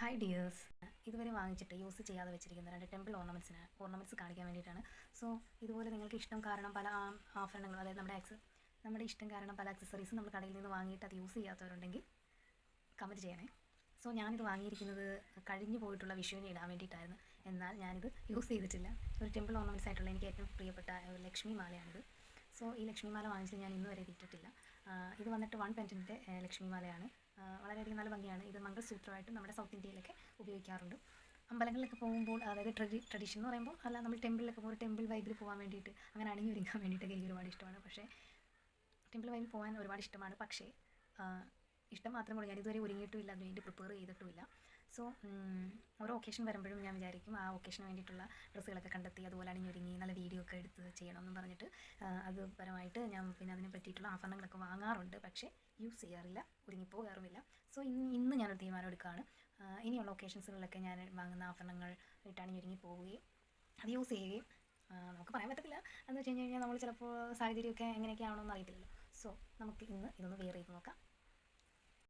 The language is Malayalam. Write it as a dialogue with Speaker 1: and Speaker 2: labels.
Speaker 1: ഹായ് ഡിയേഴ്സ്, ഇതുവരെ വാങ്ങിച്ചിട്ട് യൂസ് ചെയ്യാതെ വെച്ചിരിക്കുന്ന 2 ടെമ്പിൾ ഓർണമെൻറ്റ്സ് കാണിക്കാൻ വേണ്ടിയിട്ടാണ്. സോ ഇതുപോലെ നിങ്ങൾക്ക് ഇഷ്ടം കാരണം പല ആഭരണങ്ങളും, അതായത് നമ്മുടെ ഇഷ്ടം കാരണം പല ആക്സസറീസും നമ്മൾ കടയിൽ നിന്ന് വാങ്ങിയിട്ട് അത് യൂസ് ചെയ്യാത്തവരുണ്ടെങ്കിൽ കമൻറ്റ് ചെയ്യണേ. സോ ഞാനിത് വാങ്ങിയിരിക്കുന്നത് കഴിഞ്ഞു പോയിട്ടുള്ള വിഷുവിനെ ഇടാൻ വേണ്ടിയിട്ടായിരുന്നു. എന്നാൽ ഞാനിത് യൂസ് ചെയ്തിട്ടില്ല. ഒരു ടെമ്പിൾ ഓർണമെൻറ്റ്സ് ആയിട്ടുള്ള എനിക്ക് ഏറ്റവും പ്രിയപ്പെട്ട ഒരു ലക്ഷ്മി മാലയാണിത്. സോ ഈ ലക്ഷ്മി മാല വാങ്ങിച്ചത് ഞാൻ ഇന്ന് വരെ ഇട്ടിട്ടില്ല. ഇത് വന്നിട്ട് 1 പെൻറ്റിൻ്റെ ലക്ഷ്മി മാലയാണ്. വളരെയധികം നല്ല ഭംഗിയാണ്. ഇത് മംഗൾസൂത്രമായിട്ടും നമ്മുടെ സൗത്ത് ഇന്ത്യയിലൊക്കെ ഉപയോഗിക്കാറുണ്ട്. അമ്പലങ്ങളിലൊക്കെ പോകുമ്പോൾ, അതായത് ട്രഡീഷൻ എന്ന് പറയുമ്പോൾ അല്ല, നമ്മൾ ടെമ്പിളിലൊക്കെ പോകുമ്പോൾ ടെമ്പിൾ വൈബിൽ പോകാൻ വേണ്ടിയിട്ട്, അങ്ങനെ അണിഞ്ഞൊരുങ്ങാൻ വേണ്ടിയിട്ടൊക്കെ എനിക്ക് ഒരുപാട് ഇഷ്ടമാണ്. പക്ഷേ ടെമ്പിൾ വൈബിൽ പോകാൻ ഒരുപാട് ഇഷ്ടമാണ്. പക്ഷേ ഇഷ്ടം മാത്രമേ ഉള്ളൂ. ഞാനിതുവരെ ഒരുങ്ങിയിട്ടുമില്ല, അതിന് വേണ്ടി പ്രിപ്പയർ ചെയ്തിട്ടുമില്ല. സോ ഓരോ ഒക്കേഷൻ വരുമ്പോഴും ഞാൻ വിചാരിക്കും ആ ഒക്കേഷന് വേണ്ടിയിട്ടുള്ള ഡ്രസ്സുകളൊക്കെ കണ്ടെത്തി അതുപോലെ അണിഞ്ഞൊരുങ്ങി നല്ല വീഡിയോ ഒക്കെ എടുത്ത് ചെയ്യണമെന്ന് പറഞ്ഞിട്ട് അത് പരമായിട്ട് ഞാൻ പിന്നെ അതിനെ പറ്റിയിട്ടുള്ള ആഭരണങ്ങളൊക്കെ വാങ്ങാറുണ്ട്. പക്ഷേ യൂസ് ചെയ്യാറില്ല, ഒരുങ്ങിപ്പോകാറുമില്ല. സോ ഇന്ന് ഞാനൊരു തീരുമാനം എടുക്കുകയാണ്. ഇനിയുള്ള ഒക്കേഷൻസുകളിലൊക്കെ ഞാൻ വാങ്ങുന്ന ആഭരണങ്ങൾ ഇട്ട് അണിഞ്ഞൊരുങ്ങി പോവുകയും അത് യൂസ് ചെയ്യുകയും, നമുക്ക് പറയാൻ പറ്റത്തില്ല എന്ന് വെച്ച് കഴിഞ്ഞാൽ നമ്മൾ ചിലപ്പോൾ സാഹചര്യമൊക്കെ എങ്ങനെയൊക്കെ ആവണമെന്ന് അറിയത്തില്ലല്ലോ. സോ നമുക്ക് ഇന്ന് ഇതൊന്ന് വെയർ ചെയ്ത് നോക്കാം.